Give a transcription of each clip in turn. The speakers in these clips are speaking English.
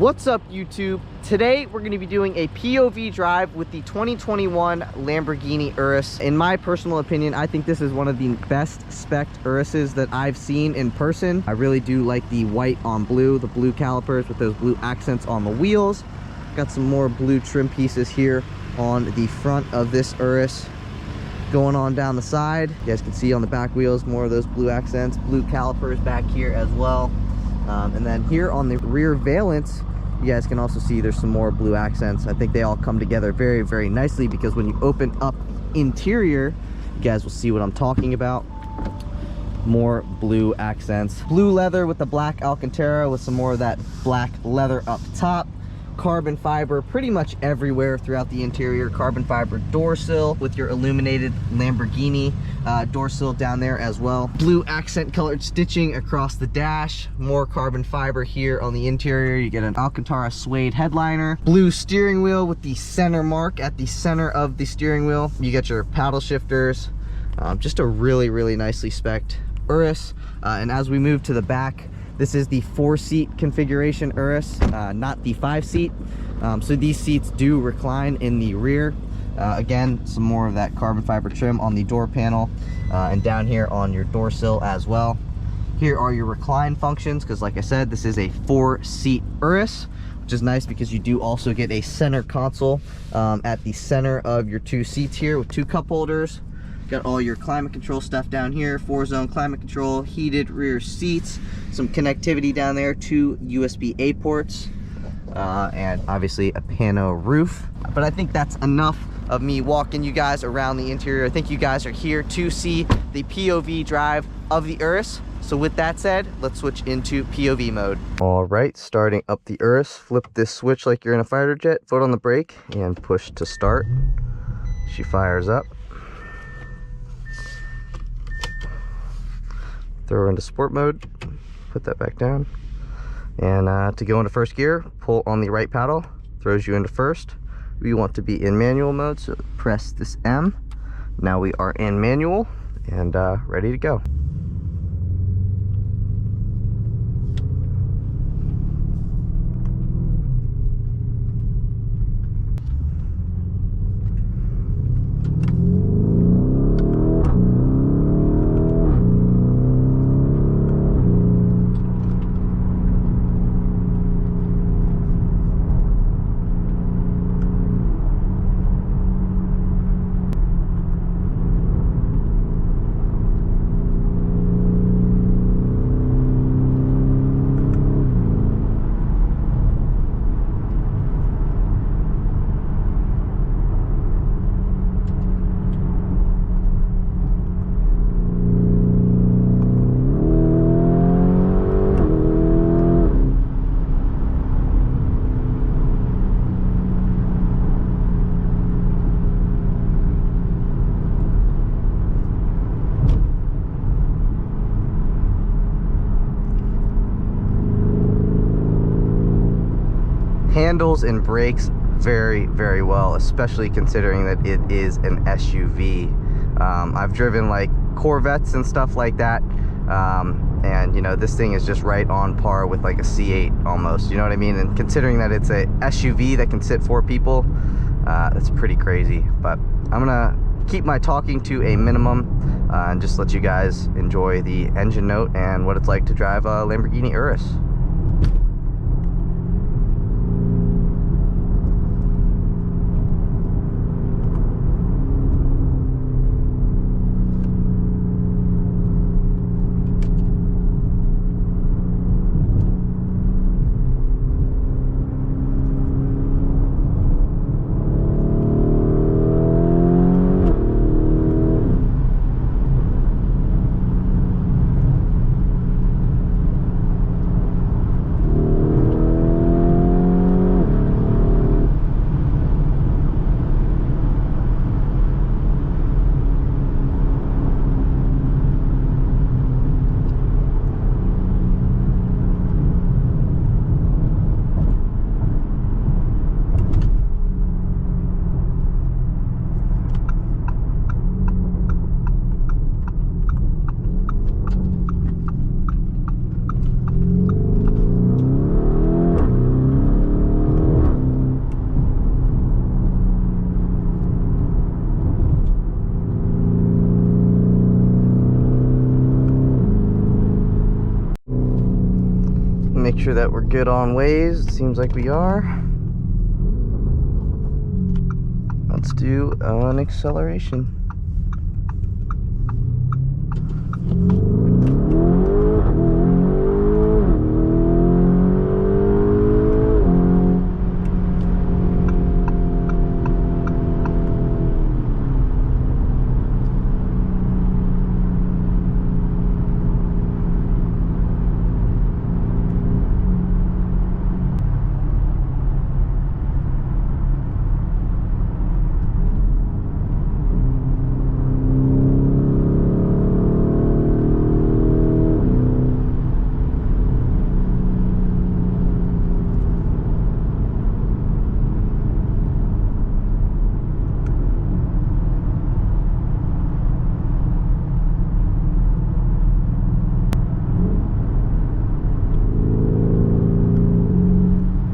What's up, YouTube? Today we're going to be doing a POV drive with the 2021 Lamborghini Urus. In my personal opinion, I think this is one of the best spec Uruses that I've seen in person. I really do like the white on blue, the blue calipers with those blue accents on the wheels. Got some more blue trim pieces here on the front of this Urus. Going on down the side, you guys can see on the back wheels more of those blue accents, blue calipers back here as well. And then here on the rear valence, you guys can also see there's some more blue accents. I think they all come together very, very nicely because when you open up the interior, you guys will see what I'm talking about. More blue accents. Blue leather with the black Alcantara with some more of that black leather up top. Carbon fiber pretty much everywhere throughout the interior. Carbon fiber door sill with your illuminated Lamborghini door sill down there as well. Blue accent colored stitching across the dash. More carbon fiber here on the interior. You get an Alcantara suede headliner. Blue steering wheel with the center mark at the center of the steering wheel. You get your paddle shifters. Just a really, really nicely spec'd Urus. And as we move to the back, this is the 4-seat configuration Urus, not the 5-seat. So these seats do recline in the rear. Again, some more of that carbon fiber trim on the door panel and down here on your door sill as well. Here are your recline functions because, like I said, this is a 4-seat Urus, which is nice because you do also get a center console at the center of your 2 seats here with 2 cup holders. Got all your climate control stuff down here, 4-zone climate control, heated rear seats, some connectivity down there, 2 USB-A ports, and obviously a pano roof. But I think that's enough of me walking you guys around the interior. I think you guys are here to see the POV drive of the Urus. So with that said, let's switch into POV mode. All right, starting up the Urus, flip this switch like you're in a fighter jet, foot on the brake, and push to start. She fires up. Throw her into sport mode, put that back down, and to go into first gear, pull on the right paddle, throws you into first. We want to be in manual mode, so press this M. Now we are in manual and ready to go. Handles and brakes very, very well, especially considering that it is an SUV. I've driven like Corvettes and stuff like that, and you know, this thing is just right on par with like a C8 almost, you know what I mean? And considering that it's a SUV that can sit 4 people, that's pretty crazy. But I'm gonna keep my talking to a minimum and just let you guys enjoy the engine note and what it's like to drive a Lamborghini Urus. make sure that we're good on Waze. It seems like we are. Let's do an acceleration.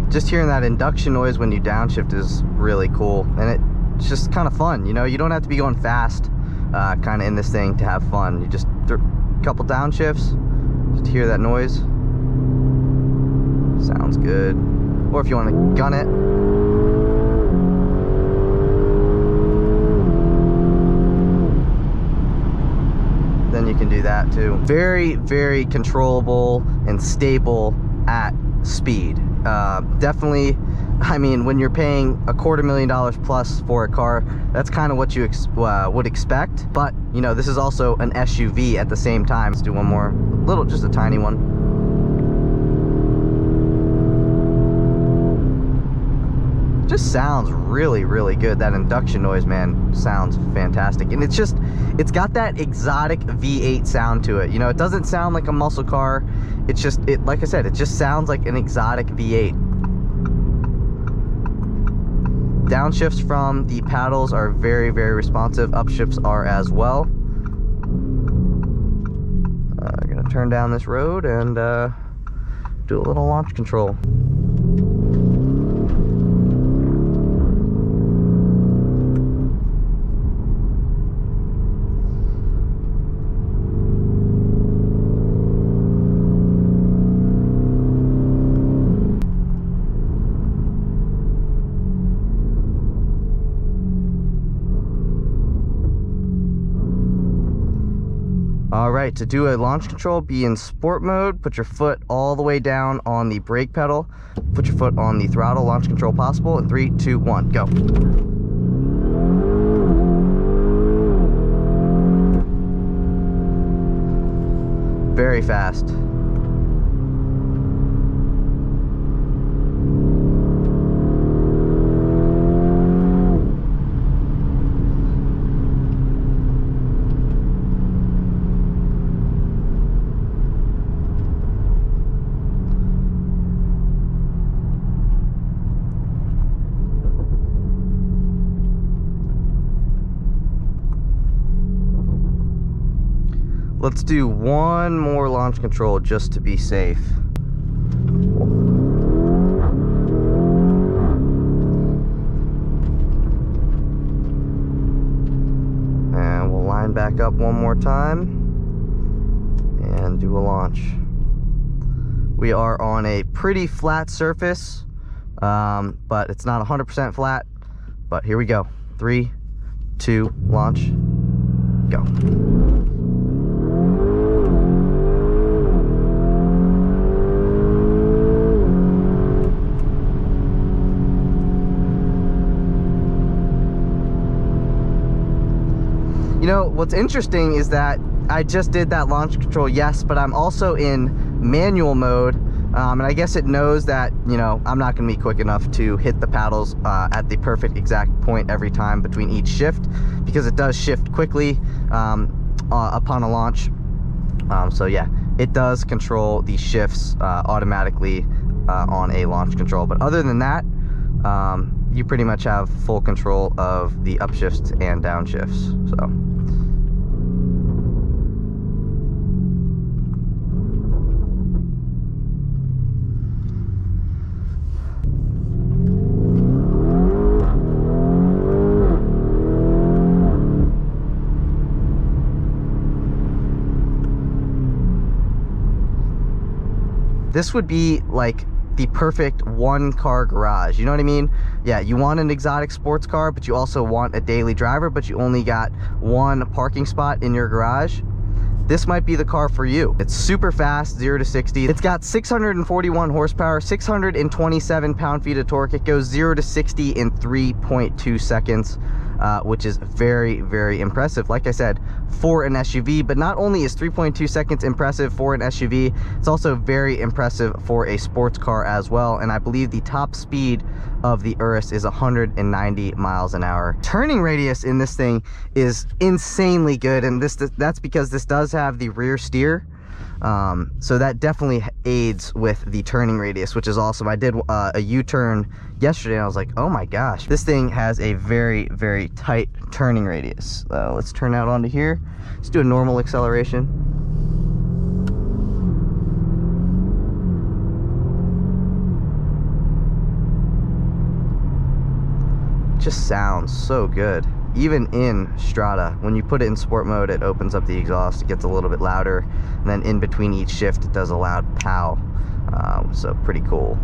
Just hearing that induction noise when you downshift is really cool, and it's just kind of fun. You know, you don't have to be going fast kind of in this thing to have fun. You just a couple downshifts, just hear that noise. Sounds good. Or if you want to gun it, then you can do that too. Very, very controllable and stable at speed. Definitely, I mean, when you're paying $250,000 plus for a car, that's kind of what you would expect. But you know, this is also an SUV at the same time. Let's do one more, just a tiny one. Just sounds really, really good. That induction noise, man, sounds fantastic. And it's got that exotic V8 sound to it. You know, it doesn't sound like a muscle car. It's just, like I said, it just sounds like an exotic V8. Downshifts from the paddles are very, very responsive. Upshifts are as well. I'm gonna turn down this road and do a little launch control. Alright, to do a launch control, be in sport mode, put your foot all the way down on the brake pedal, put your foot on the throttle, launch control possible, in 3, 2, 1, go. Very fast. Let's do one more launch control just to be safe. And we'll line back up one more time and do a launch. We are on a pretty flat surface, but it's not 100% flat. But here we go. 3, 2, launch, go. You know, what's interesting is that I just did that launch control, yes, but I'm also in manual mode, and I guess it knows that, you know, I'm not going to be quick enough to hit the paddles at the perfect exact point every time between each shift, because it does shift quickly upon a launch. So yeah, it does control the shifts automatically on a launch control, but other than that, you pretty much have full control of the upshifts and downshifts. So This would be like the perfect one car garage, you know what I mean? Yeah, you want an exotic sports car, but you also want a daily driver, but you only got one parking spot in your garage. This might be the car for you. It's super fast, 0 to 60. It's got 641 horsepower, 627 pound-feet of torque. It goes 0 to 60 in 3.2 seconds, which is very, very impressive. Like I said, for an SUV, but not only is 3.2 seconds impressive for an SUV, it's also very impressive for a sports car as well. And I believe the top speed of the Urus is 190 miles an hour. Turning radius in this thing is insanely good, and that's because this does have the rear steer, so that definitely aids with the turning radius, which is awesome. I did a U-turn yesterday and I was like, oh my gosh, this thing has a very, very tight turning radius. Let's turn out onto here. Let's do a normal acceleration. Just sounds so good. Even in Strada, when you put it in sport mode, it opens up the exhaust, it gets a little bit louder, and then in between each shift it does a loud pow. So pretty cool.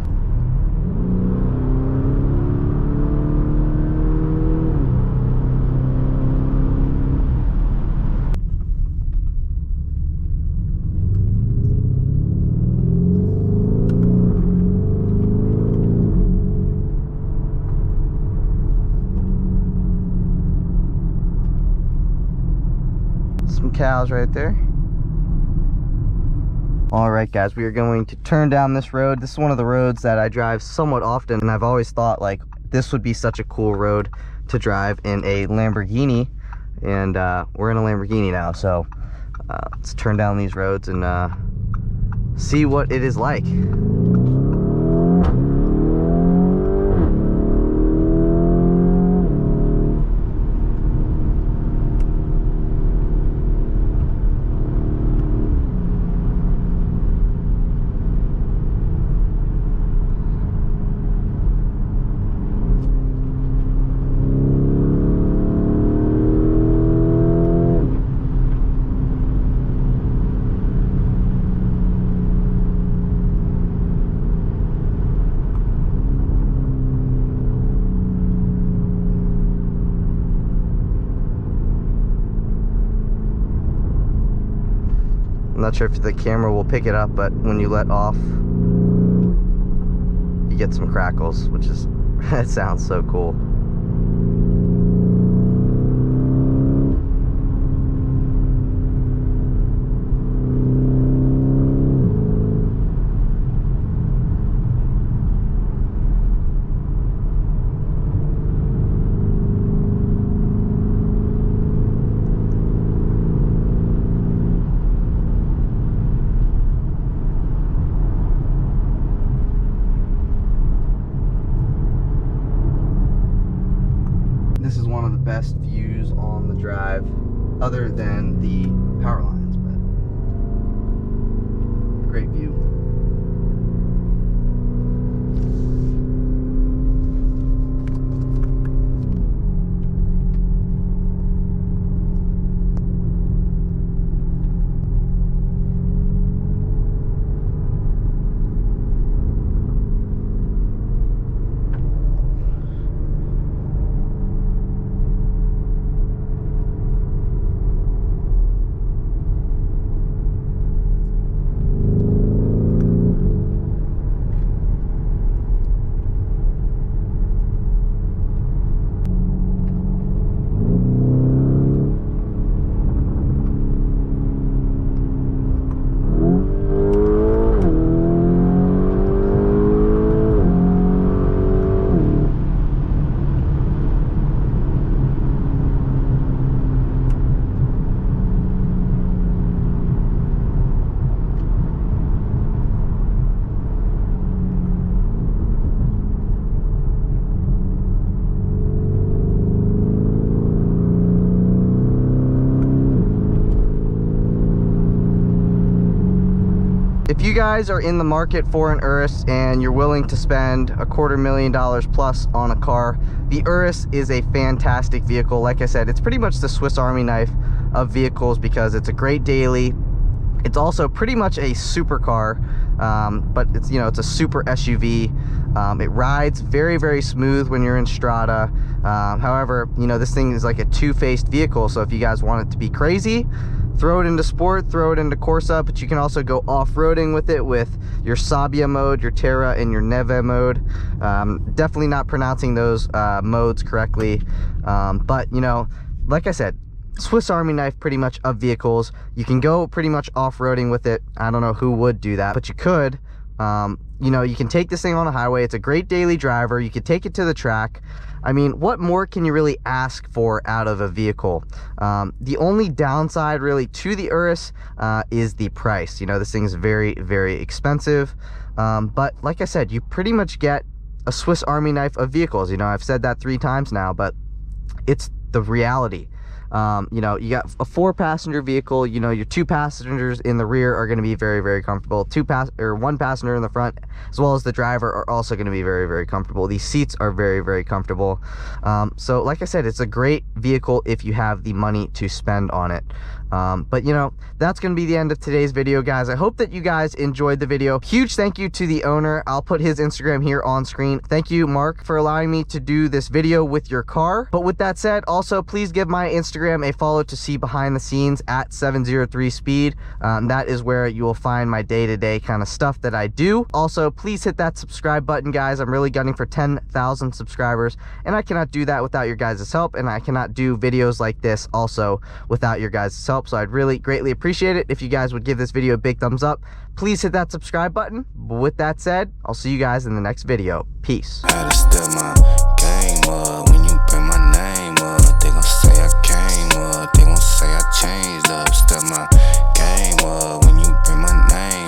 Some cows right there. All right guys, we are going to turn down this road. This is one of the roads that I drive somewhat often, and I've always thought like this would be such a cool road to drive in a Lamborghini, and we're in a Lamborghini now, so let's turn down these roads and see what it is like. I'm not sure if the camera will pick it up, but when you let off, you get some crackles, which is, that sounds so cool. This is one of the best views on the drive, other than the power lines, but great view. If you guys are in the market for an Urus and you're willing to spend $250,000 plus on a car, the Urus is a fantastic vehicle. Like I said, it's pretty much the Swiss Army knife of vehicles because it's a great daily. It's also pretty much a supercar. but it's, you know, it's a super SUV. It rides very, very smooth when you're in strata. However, you know, this thing is like a two-faced vehicle, so if you guys want it to be crazy, throw it into sport, throw it into Corsa, but you can also go off-roading with it with your Sabia mode, your Terra, and your Neve mode. Definitely not pronouncing those modes correctly, but you know, like I said, Swiss Army knife pretty much of vehicles. You can go pretty much off-roading with it. I don't know who would do that, but you could. You know, you can take this thing on a highway. It's a great daily driver. You could take it to the track. I mean, what more can you really ask for out of a vehicle? The only downside really to the Urus is the price. You know, this thing is very, very expensive. But like I said, you pretty much get a Swiss Army knife of vehicles. You know, I've said that 3 times now, but it's the reality. You know, you got a 4-passenger vehicle. You know, your 2 passengers in the rear are going to be very, very comfortable. 1 passenger in the front, as well as the driver, are also going to be very, very comfortable. These seats are very, very comfortable. So like I said, it's a great vehicle if you have the money to spend on it. But you know, that's going to be the end of today's video, guys. I hope that you guys enjoyed the video. Huge thank you to the owner. I'll put his Instagram here on screen. Thank you, Mark, for allowing me to do this video with your car. But with that said, also please give my Instagram a follow to see behind the scenes at 703 speed. That is where you will find my day-to-day kind of stuff that I do. Also, please hit that subscribe button, guys. I'm really gunning for 10,000 subscribers, and I cannot do that without your guys' help, and I cannot do videos like this also without your guys' help. So I'd really greatly appreciate it if you guys would give this video a big thumbs up. Please hit that subscribe button. But with that said, I'll see you guys in the next video. Peace.